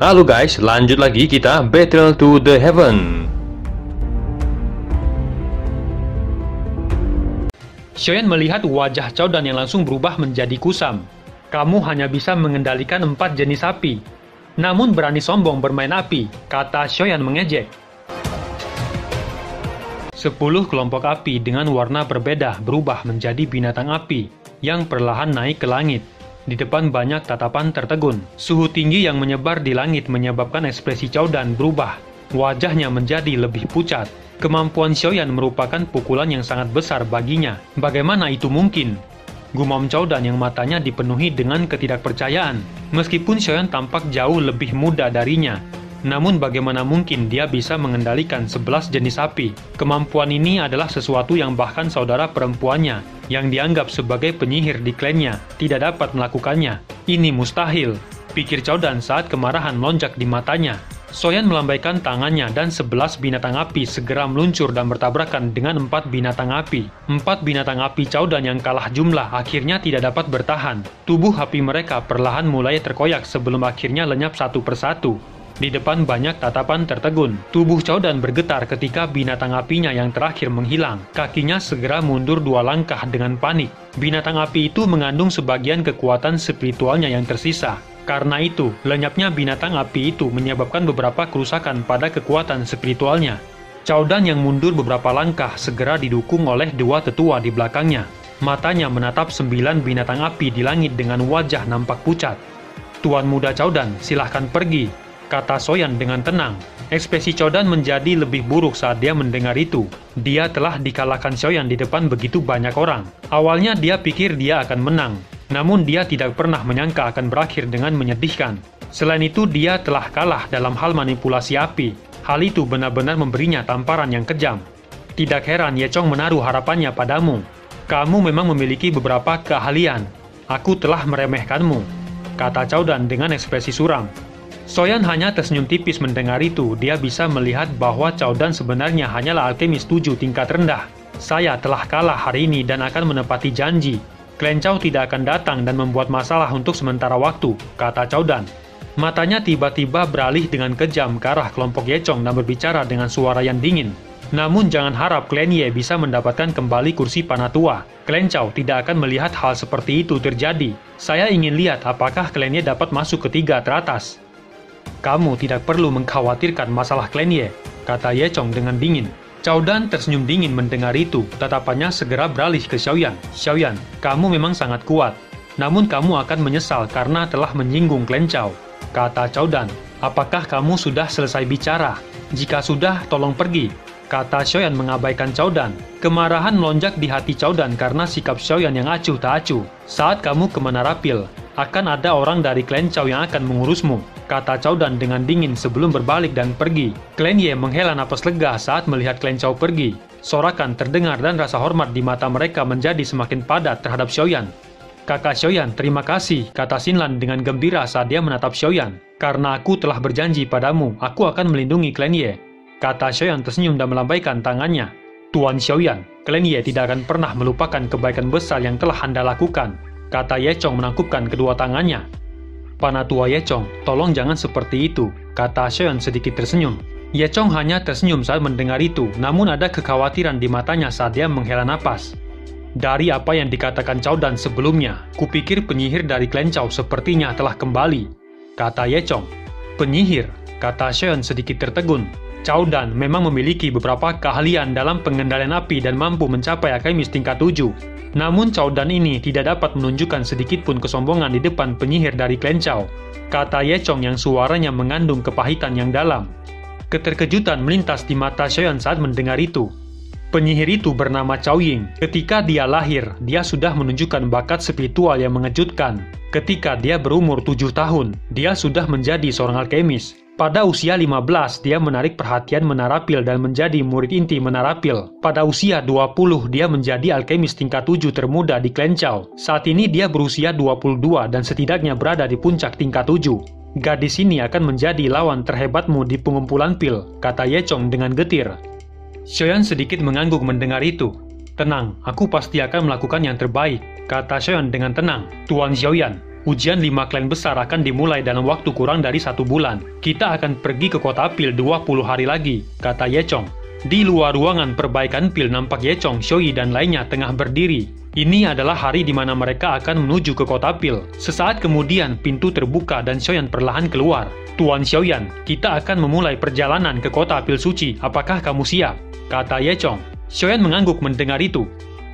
Halo guys, lanjut lagi kita Battle to the Heaven. Xiaoyan melihat wajah Cao Dan yang langsung berubah menjadi kusam. Kamu hanya bisa mengendalikan 4 jenis api. Namun berani sombong bermain api, kata Xiaoyan mengejek. 10 kelompok api dengan warna berbeda berubah menjadi binatang api yang perlahan naik ke langit. Di depan banyak tatapan tertegun. Suhu tinggi yang menyebar di langit menyebabkan ekspresi Cao Dan berubah. Wajahnya menjadi lebih pucat. Kemampuan Xiaoyan merupakan pukulan yang sangat besar baginya. Bagaimana itu mungkin? Gumam Cao Dan yang matanya dipenuhi dengan ketidakpercayaan. Meskipun Xiaoyan tampak jauh lebih muda darinya, namun bagaimana mungkin dia bisa mengendalikan 11 jenis api? Kemampuan ini adalah sesuatu yang bahkan saudara perempuannya, yang dianggap sebagai penyihir di klannya, tidak dapat melakukannya. Ini mustahil, pikir Cao Dan saat kemarahan melonjak di matanya. Xiaoyan melambaikan tangannya dan 11 binatang api segera meluncur dan bertabrakan dengan 4 binatang api. 4 binatang api Cao Dan yang kalah jumlah akhirnya tidak dapat bertahan. Tubuh api mereka perlahan mulai terkoyak sebelum akhirnya lenyap satu persatu. Di depan banyak tatapan tertegun. Tubuh Cao Dan bergetar ketika binatang apinya yang terakhir menghilang. Kakinya segera mundur 2 langkah dengan panik. Binatang api itu mengandung sebagian kekuatan spiritualnya yang tersisa. Karena itu, lenyapnya binatang api itu menyebabkan beberapa kerusakan pada kekuatan spiritualnya. Cao Dan yang mundur beberapa langkah segera didukung oleh 2 tetua di belakangnya. Matanya menatap 9 binatang api di langit dengan wajah nampak pucat. Tuan muda Cao Dan, silahkan pergi, kata Xiaoyan dengan tenang. Ekspresi Cao Dan menjadi lebih buruk saat dia mendengar itu. Dia telah dikalahkan Xiaoyan di depan begitu banyak orang. Awalnya dia pikir dia akan menang, namun dia tidak pernah menyangka akan berakhir dengan menyedihkan. Selain itu, dia telah kalah dalam hal manipulasi api. Hal itu benar-benar memberinya tamparan yang kejam. Tidak heran Ye Chong menaruh harapannya padamu. Kamu memang memiliki beberapa keahlian. Aku telah meremehkanmu, kata Cao Dan dengan ekspresi suram. Xiaoyan hanya tersenyum tipis mendengar itu. Dia bisa melihat bahwa Cao Dan sebenarnya hanyalah alkemis 7 tingkat rendah. Saya telah kalah hari ini dan akan menepati janji. Klan Cao tidak akan datang dan membuat masalah untuk sementara waktu, kata Cao Dan. Matanya tiba-tiba beralih dengan kejam ke arah kelompok Ye Chong dan berbicara dengan suara yang dingin. Namun jangan harap klan Ye bisa mendapatkan kembali kursi Panatua. Klan Cao tidak akan melihat hal seperti itu terjadi. Saya ingin lihat apakah klan Ye dapat masuk ke 3 teratas. Kamu tidak perlu mengkhawatirkan masalah klan Ye, kata Ye Chong dengan dingin. Cao Dan tersenyum dingin mendengar itu. Tatapannya segera beralih ke Xiaoyan. Xiaoyan, kamu memang sangat kuat. Namun kamu akan menyesal karena telah menyinggung klan Cao, kata Cao Dan. Apakah kamu sudah selesai bicara? Jika sudah, tolong pergi, kata Xiaoyan mengabaikan Cao Dan. Kemarahan melonjak di hati Cao Dan karena sikap Xiaoyan yang acuh tak acuh. Saat kamu ke Menarapil, akan ada orang dari klan Cao yang akan mengurusmu, kata Cao Dan dengan dingin sebelum berbalik dan pergi. Klan Ye menghela napas lega saat melihat klan Cao pergi. Sorakan terdengar dan rasa hormat di mata mereka menjadi semakin padat terhadap Xiaoyan. Kakak Xiaoyan, terima kasih, kata Xinlan dengan gembira saat dia menatap Xiaoyan. Karena aku telah berjanji padamu, aku akan melindungi klan Ye, kata Xiaoyan tersenyum dan melambaikan tangannya. Tuan Xiaoyan, klan Ye tidak akan pernah melupakan kebaikan besar yang telah Anda lakukan, kata Ye Chong menangkupkan kedua tangannya. Panatua Ye Chong, tolong jangan seperti itu, kata Xiaoyan sedikit tersenyum. Ye Chong hanya tersenyum saat mendengar itu, namun ada kekhawatiran di matanya saat dia menghela napas. Dari apa yang dikatakan Cao Dan sebelumnya, kupikir penyihir dari klan Cao sepertinya telah kembali, kata Ye Chong. Penyihir, kata Xiaoyan sedikit tertegun. Cao Dan memang memiliki beberapa keahlian dalam pengendalian api dan mampu mencapai alkemis tingkat 7. Namun Cao Dan ini tidak dapat menunjukkan sedikitpun kesombongan di depan penyihir dari klan Cao, kata Ye Chong yang suaranya mengandung kepahitan yang dalam. Keterkejutan melintas di mata Xiaoyan saat mendengar itu. Penyihir itu bernama Cao Ying. Ketika dia lahir, dia sudah menunjukkan bakat spiritual yang mengejutkan. Ketika dia berumur 7 tahun, dia sudah menjadi seorang alkemis. Pada usia 15, dia menarik perhatian Menarapil dan menjadi murid inti Menarapil. Pada usia 20, dia menjadi alkemis tingkat 7 termuda di klan Cao. Saat ini dia berusia 22 dan setidaknya berada di puncak tingkat 7. Gadis ini akan menjadi lawan terhebatmu di pengumpulan pil, kata Ye Chong dengan getir. Xiaoyan sedikit mengangguk mendengar itu. Tenang, aku pasti akan melakukan yang terbaik, kata Xiaoyan dengan tenang. Tuan Xiaoyan, Ujian 5 klan besar akan dimulai dalam waktu kurang dari 1 bulan. Kita akan pergi ke kota pil 20 hari lagi, kata Ye Chong. Di luar ruangan perbaikan pil nampak Ye Chong, Xiaoyi, dan lainnya tengah berdiri. Ini adalah hari di mana mereka akan menuju ke kota pil. Sesaat kemudian, pintu terbuka dan Xiaoyan perlahan keluar. Tuan Xiaoyan, kita akan memulai perjalanan ke kota pil suci. Apakah kamu siap? Kata Ye Chong. Xiaoyan mengangguk mendengar itu.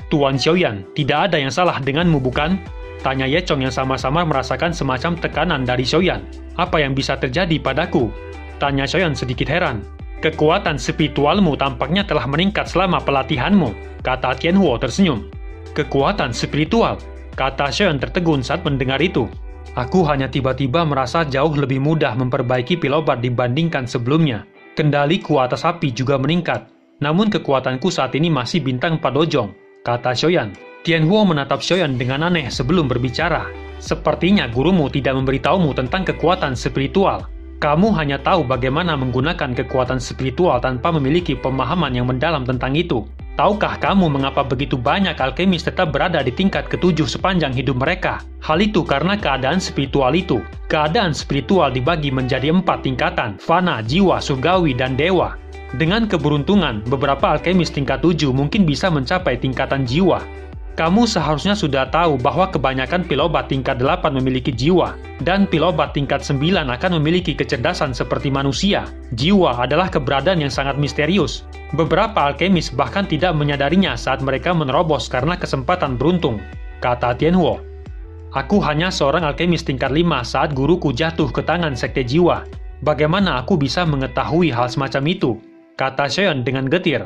Tuan Xiaoyan, tidak ada yang salah denganmu, bukan? Tanya Ye Chong yang sama-sama merasakan semacam tekanan dari Xiaoyan. Apa yang bisa terjadi padaku? Tanya Xiaoyan sedikit heran. Kekuatan spiritualmu tampaknya telah meningkat selama pelatihanmu, kata Tianhuo tersenyum. Kekuatan spiritual, kata Xiaoyan tertegun saat mendengar itu. Aku hanya tiba-tiba merasa jauh lebih mudah memperbaiki pil obat dibandingkan sebelumnya. Kendaliku atas api juga meningkat. Namun kekuatanku saat ini masih bintang 4 dojong, kata Xiaoyan. Tianhuo menatap Xiaoyan dengan aneh sebelum berbicara. Sepertinya gurumu tidak memberitahumu tentang kekuatan spiritual. Kamu hanya tahu bagaimana menggunakan kekuatan spiritual tanpa memiliki pemahaman yang mendalam tentang itu. Tahukah kamu mengapa begitu banyak alkemis tetap berada di tingkat ke-7 sepanjang hidup mereka? Hal itu karena keadaan spiritual itu. Keadaan spiritual dibagi menjadi 4 tingkatan, fana, jiwa, surgawi, dan dewa. Dengan keberuntungan, beberapa alkemis tingkat 7 mungkin bisa mencapai tingkatan jiwa. Kamu seharusnya sudah tahu bahwa kebanyakan pil obat tingkat 8 memiliki jiwa, dan pil obat tingkat 9 akan memiliki kecerdasan seperti manusia. Jiwa adalah keberadaan yang sangat misterius. Beberapa alkemis bahkan tidak menyadarinya saat mereka menerobos karena kesempatan beruntung, kata Tianhuo. Aku hanya seorang alkemis tingkat 5 saat guruku jatuh ke tangan sekte jiwa. Bagaimana aku bisa mengetahui hal semacam itu? Kata Xiaoyan dengan getir.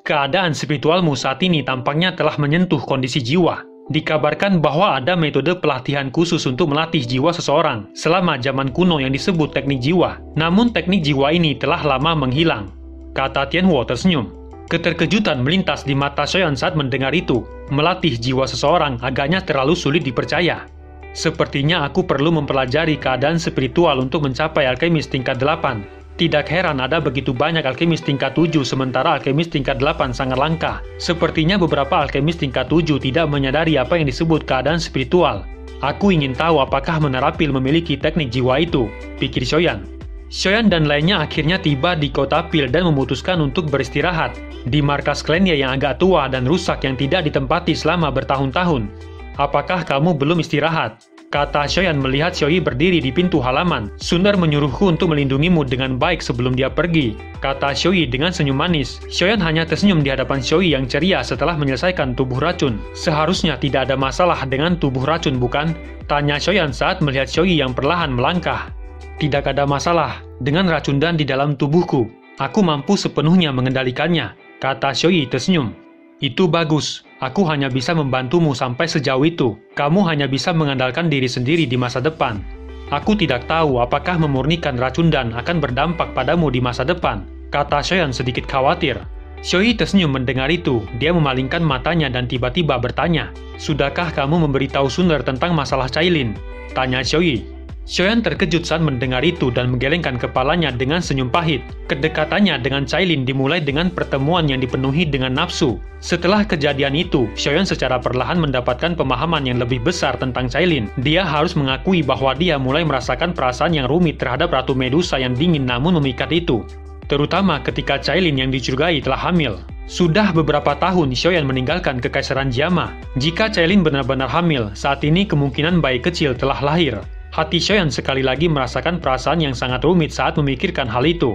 Keadaan spiritualmu saat ini tampaknya telah menyentuh kondisi jiwa. Dikabarkan bahwa ada metode pelatihan khusus untuk melatih jiwa seseorang selama zaman kuno yang disebut teknik jiwa. Namun teknik jiwa ini telah lama menghilang, kata Tianhuo tersenyum. Keterkejutan melintas di mata Xiaoyan saat mendengar itu. Melatih jiwa seseorang agaknya terlalu sulit dipercaya. Sepertinya aku perlu mempelajari keadaan spiritual untuk mencapai alkemis tingkat 8. Tidak heran ada begitu banyak alkemis tingkat 7 sementara alkemis tingkat 8 sangat langka. Sepertinya beberapa alkemis tingkat 7 tidak menyadari apa yang disebut keadaan spiritual. Aku ingin tahu apakah Menara Pil memiliki teknik jiwa itu, pikir Xiaoyan. Xiaoyan dan lainnya akhirnya tiba di kota Pil dan memutuskan untuk beristirahat di markas klannya yang agak tua dan rusak yang tidak ditempati selama bertahun-tahun. Apakah kamu belum istirahat? Kata Xiaoyan melihat Xiaoyi berdiri di pintu halaman. Sundar menyuruhku untuk melindungimu dengan baik sebelum dia pergi, kata Xiaoyi dengan senyum manis. Xiaoyan hanya tersenyum di hadapan Xiaoyi yang ceria setelah menyelesaikan tubuh racun. Seharusnya tidak ada masalah dengan tubuh racun, bukan? Tanya Xiaoyan saat melihat Xiaoyi yang perlahan melangkah. Tidak ada masalah dengan racun dan di dalam tubuhku. Aku mampu sepenuhnya mengendalikannya, kata Xiaoyi tersenyum. Itu bagus. Aku hanya bisa membantumu sampai sejauh itu. Kamu hanya bisa mengandalkan diri sendiri di masa depan. Aku tidak tahu apakah memurnikan racun dan akan berdampak padamu di masa depan, kata Xiaoyan sedikit khawatir. Xiaoyi tersenyum mendengar itu. Dia memalingkan matanya dan tiba-tiba bertanya, "Sudahkah kamu memberitahu Sundar tentang masalah Cailin?" Tanya Xiaoyi. Xiaoyan terkejut saat mendengar itu dan menggelengkan kepalanya dengan senyum pahit. Kedekatannya dengan Cailin dimulai dengan pertemuan yang dipenuhi dengan nafsu. Setelah kejadian itu, Xiaoyan secara perlahan mendapatkan pemahaman yang lebih besar tentang Cailin. Dia harus mengakui bahwa dia mulai merasakan perasaan yang rumit terhadap Ratu Medusa yang dingin namun memikat itu. Terutama ketika Cailin yang dicurigai telah hamil. Sudah beberapa tahun Xiaoyan meninggalkan Kekaisaran Jiama. Jika Cailin benar-benar hamil, saat ini kemungkinan bayi kecil telah lahir. Hati Xiaoyan sekali lagi merasakan perasaan yang sangat rumit saat memikirkan hal itu.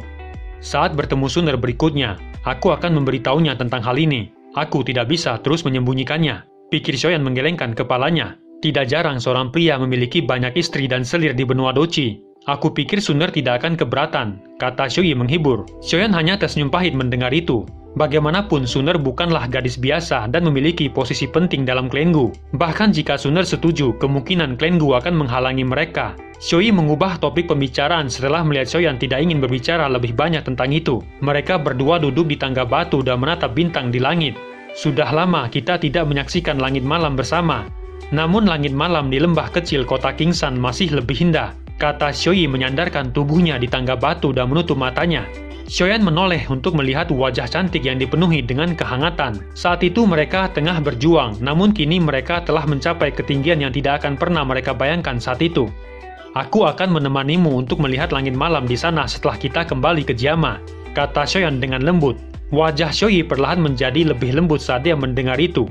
Saat bertemu Sundar berikutnya, aku akan memberitahunya tentang hal ini. Aku tidak bisa terus menyembunyikannya, pikir Xiaoyan menggelengkan kepalanya. Tidak jarang seorang pria memiliki banyak istri dan selir di benua Doci. Aku pikir Sundar tidak akan keberatan, kata Xiaoyi menghibur. Xiaoyan hanya tersenyum pahit mendengar itu. Bagaimanapun Sundar bukanlah gadis biasa dan memiliki posisi penting dalam klan Gu. Bahkan jika Sundar setuju, kemungkinan klan Gu akan menghalangi mereka. Xiaoyi mengubah topik pembicaraan setelah melihat Xiaoyan tidak ingin berbicara lebih banyak tentang itu. Mereka berdua duduk di tangga batu dan menatap bintang di langit. Sudah lama kita tidak menyaksikan langit malam bersama. Namun langit malam di lembah kecil kota Kingsan masih lebih indah, kata Xiaoyi menyandarkan tubuhnya di tangga batu dan menutup matanya. Xiaoyan menoleh untuk melihat wajah cantik yang dipenuhi dengan kehangatan. Saat itu mereka tengah berjuang, namun kini mereka telah mencapai ketinggian yang tidak akan pernah mereka bayangkan saat itu. Aku akan menemanimu untuk melihat langit malam di sana setelah kita kembali ke Jiama, kata Xiaoyan dengan lembut. Wajah Xiaoyi perlahan menjadi lebih lembut saat dia mendengar itu.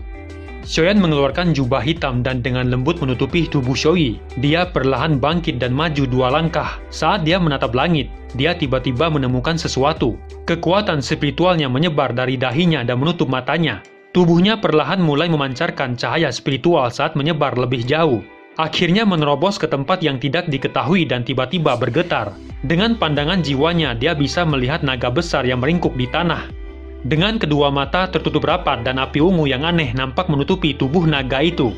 Xiaoyan mengeluarkan jubah hitam dan dengan lembut menutupi tubuh Xiaoyi. Dia perlahan bangkit dan maju 2 langkah. Saat dia menatap langit, dia tiba-tiba menemukan sesuatu. Kekuatan spiritualnya menyebar dari dahinya dan menutup matanya. Tubuhnya perlahan mulai memancarkan cahaya spiritual saat menyebar lebih jauh. Akhirnya menerobos ke tempat yang tidak diketahui dan tiba-tiba bergetar. Dengan pandangan jiwanya, dia bisa melihat naga besar yang meringkuk di tanah. Dengan kedua mata tertutup rapat dan api ungu yang aneh nampak menutupi tubuh naga itu.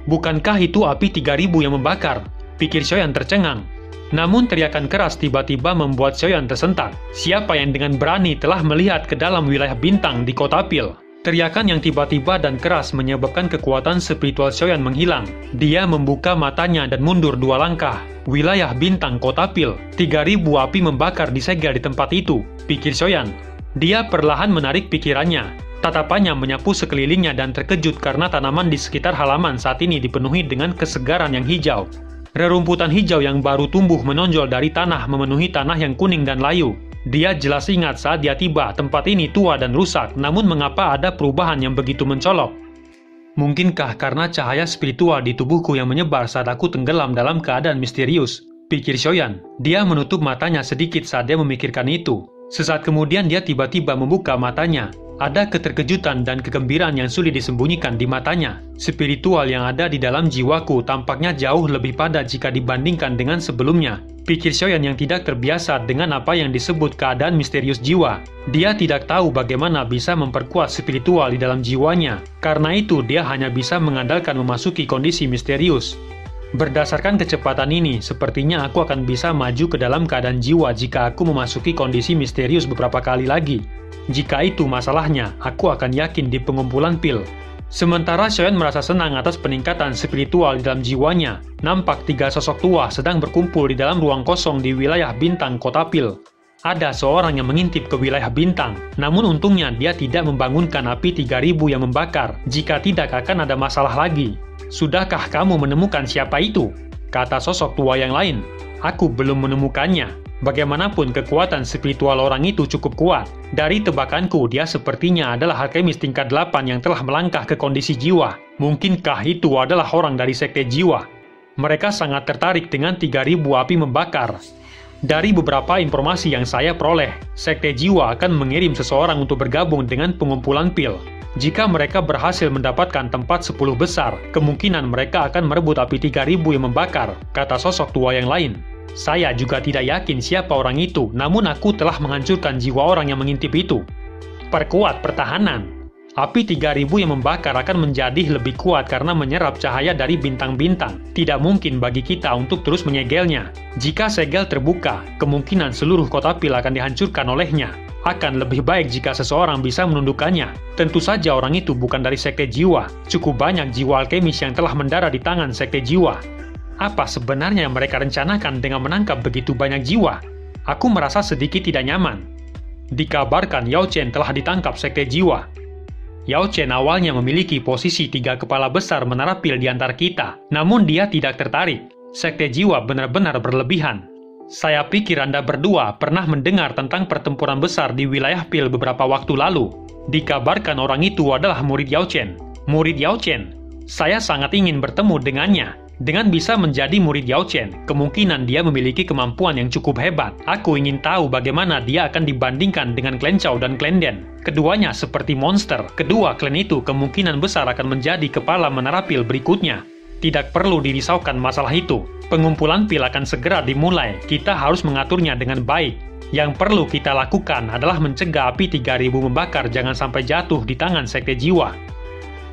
Bukankah itu api 3000 yang membakar? Pikir Xiaoyan tercengang. Namun teriakan keras tiba-tiba membuat Xiaoyan tersentak. Siapa yang dengan berani telah melihat ke dalam wilayah bintang di kota Pil? Teriakan yang tiba-tiba dan keras menyebabkan kekuatan spiritual Xiaoyan menghilang. Dia membuka matanya dan mundur 2 langkah. Wilayah bintang kota Pil, 3000 api membakar disegel di tempat itu, pikir Xiaoyan. Dia perlahan menarik pikirannya. Tatapannya menyapu sekelilingnya dan terkejut karena tanaman di sekitar halaman saat ini dipenuhi dengan kesegaran yang hijau. Rerumputan hijau yang baru tumbuh menonjol dari tanah memenuhi tanah yang kuning dan layu. Dia jelas ingat saat dia tiba, tempat ini tua dan rusak, namun mengapa ada perubahan yang begitu mencolok? Mungkinkah karena cahaya spiritual di tubuhku yang menyebar saat aku tenggelam dalam keadaan misterius? Pikir Xiaoyan. Dia menutup matanya sedikit saat dia memikirkan itu. Sesaat kemudian dia tiba-tiba membuka matanya. Ada keterkejutan dan kegembiraan yang sulit disembunyikan di matanya. Spiritual yang ada di dalam jiwaku tampaknya jauh lebih padat jika dibandingkan dengan sebelumnya. Pikir Xiaoyan yang tidak terbiasa dengan apa yang disebut keadaan misterius jiwa. Dia tidak tahu bagaimana bisa memperkuat spiritual di dalam jiwanya. Karena itu dia hanya bisa mengandalkan memasuki kondisi misterius. Berdasarkan kecepatan ini, sepertinya aku akan bisa maju ke dalam keadaan jiwa jika aku memasuki kondisi misterius beberapa kali lagi. Jika itu masalahnya, aku akan yakin di pengumpulan pil. Sementara Xiaoyan merasa senang atas peningkatan spiritual di dalam jiwanya, nampak 3 sosok tua sedang berkumpul di dalam ruang kosong di wilayah bintang kota Pil. Ada seorang yang mengintip ke wilayah bintang, namun untungnya dia tidak membangunkan api 3000 yang membakar, jika tidak akan ada masalah lagi. Sudahkah kamu menemukan siapa itu? Kata sosok tua yang lain. Aku belum menemukannya. Bagaimanapun kekuatan spiritual orang itu cukup kuat. Dari tebakanku, dia sepertinya adalah alkemis tingkat 8 yang telah melangkah ke kondisi jiwa. Mungkinkah itu adalah orang dari sekte jiwa? Mereka sangat tertarik dengan 3000 api membakar. Dari beberapa informasi yang saya peroleh, sekte jiwa akan mengirim seseorang untuk bergabung dengan pengumpulan pil. Jika mereka berhasil mendapatkan tempat 10 besar, kemungkinan mereka akan merebut api 3000 yang membakar, kata sosok tua yang lain. Saya juga tidak yakin siapa orang itu, namun aku telah menghancurkan jiwa orang yang mengintip itu. Perkuat pertahanan. Api 3000 yang membakar akan menjadi lebih kuat karena menyerap cahaya dari bintang-bintang. Tidak mungkin bagi kita untuk terus menyegelnya. Jika segel terbuka, kemungkinan seluruh kota pil akan dihancurkan olehnya. Akan lebih baik jika seseorang bisa menundukkannya. Tentu saja orang itu bukan dari sekte jiwa. Cukup banyak jiwa alkemis yang telah mendarah di tangan sekte jiwa. Apa sebenarnya yang mereka rencanakan dengan menangkap begitu banyak jiwa? Aku merasa sedikit tidak nyaman. Dikabarkan Yao Chen telah ditangkap sekte jiwa. Yao Chen awalnya memiliki posisi 3 kepala besar menara pil di antara kita, namun dia tidak tertarik. Sekte jiwa benar-benar berlebihan. Saya pikir Anda berdua pernah mendengar tentang pertempuran besar di wilayah pil beberapa waktu lalu. Dikabarkan orang itu adalah murid Yao Chen. Murid Yao Chen? Saya sangat ingin bertemu dengannya. Dengan bisa menjadi murid Yao Chen, kemungkinan dia memiliki kemampuan yang cukup hebat. Aku ingin tahu bagaimana dia akan dibandingkan dengan Clan Chao dan Clan Den. Keduanya seperti monster. Kedua klan itu kemungkinan besar akan menjadi kepala menara pil berikutnya. Tidak perlu dirisaukan masalah itu. Pengumpulan pil akan segera dimulai. Kita harus mengaturnya dengan baik. Yang perlu kita lakukan adalah mencegah api 3000 membakar jangan sampai jatuh di tangan sekte jiwa.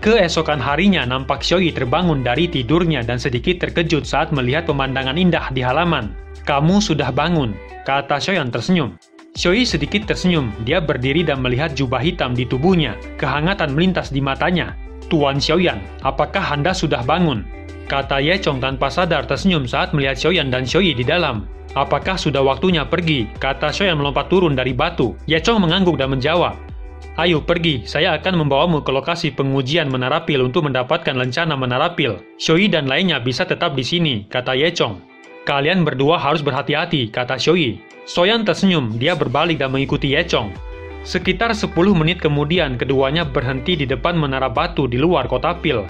Keesokan harinya nampak Xiaoyi terbangun dari tidurnya dan sedikit terkejut saat melihat pemandangan indah di halaman. Kamu sudah bangun, kata Xiaoyan tersenyum. Xiaoyi sedikit tersenyum, dia berdiri dan melihat jubah hitam di tubuhnya. Kehangatan melintas di matanya. Tuan Xiaoyan, apakah Anda sudah bangun? Kata Ye Chong tanpa sadar tersenyum saat melihat Xiaoyan dan Xiaoyi di dalam. Apakah sudah waktunya pergi? Kata Xiaoyan melompat turun dari batu. Ye Chong mengangguk dan menjawab, ayo pergi, saya akan membawamu ke lokasi pengujian menara pil untuk mendapatkan lencana menara pil. Xiaoyi dan lainnya bisa tetap di sini, kata Ye Chong. Kalian berdua harus berhati-hati, kata Xiaoyi. Xiaoyan tersenyum, dia berbalik dan mengikuti Ye Chong. Sekitar 10 menit kemudian, keduanya berhenti di depan menara batu di luar kota pil.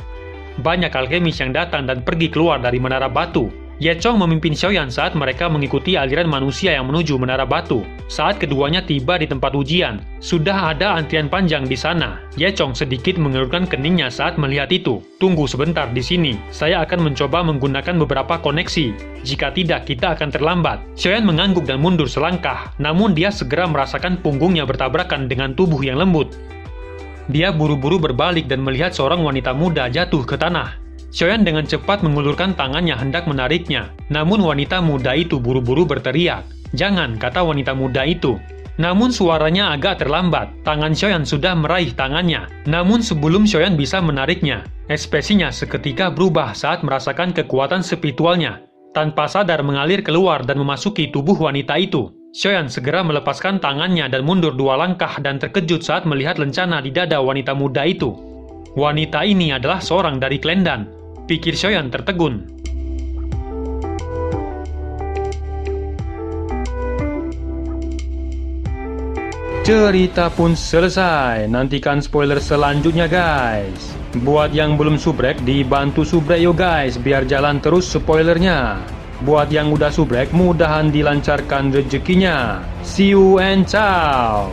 Banyak alkemis yang datang dan pergi keluar dari menara batu. Ye Chong memimpin Xiaoyan saat mereka mengikuti aliran manusia yang menuju menara batu. Saat keduanya tiba di tempat ujian, sudah ada antrian panjang di sana. Ye Chong sedikit mengerutkan keningnya saat melihat itu. Tunggu sebentar di sini, saya akan mencoba menggunakan beberapa koneksi. Jika tidak, kita akan terlambat. Xiaoyan mengangguk dan mundur selangkah, namun dia segera merasakan punggungnya bertabrakan dengan tubuh yang lembut. Dia buru-buru berbalik dan melihat seorang wanita muda jatuh ke tanah. Xiaoyan dengan cepat mengulurkan tangannya hendak menariknya. Namun wanita muda itu buru-buru berteriak. Jangan, kata wanita muda itu. Namun suaranya agak terlambat. Tangan Xiaoyan sudah meraih tangannya. Namun sebelum Xiaoyan bisa menariknya, ekspresinya seketika berubah saat merasakan kekuatan spiritualnya. Tanpa sadar mengalir keluar dan memasuki tubuh wanita itu. Xiaoyan segera melepaskan tangannya dan mundur 2 langkah dan terkejut saat melihat lencana di dada wanita muda itu. Wanita ini adalah seorang dari klan Dan. Pikir Xiaoyan tertegun. Cerita pun selesai. Nantikan spoiler selanjutnya guys. Buat yang belum subrek, dibantu subrek yo guys, biar jalan terus spoilernya. Buat yang udah subrek, mudahan dilancarkan rezekinya. See you and ciao.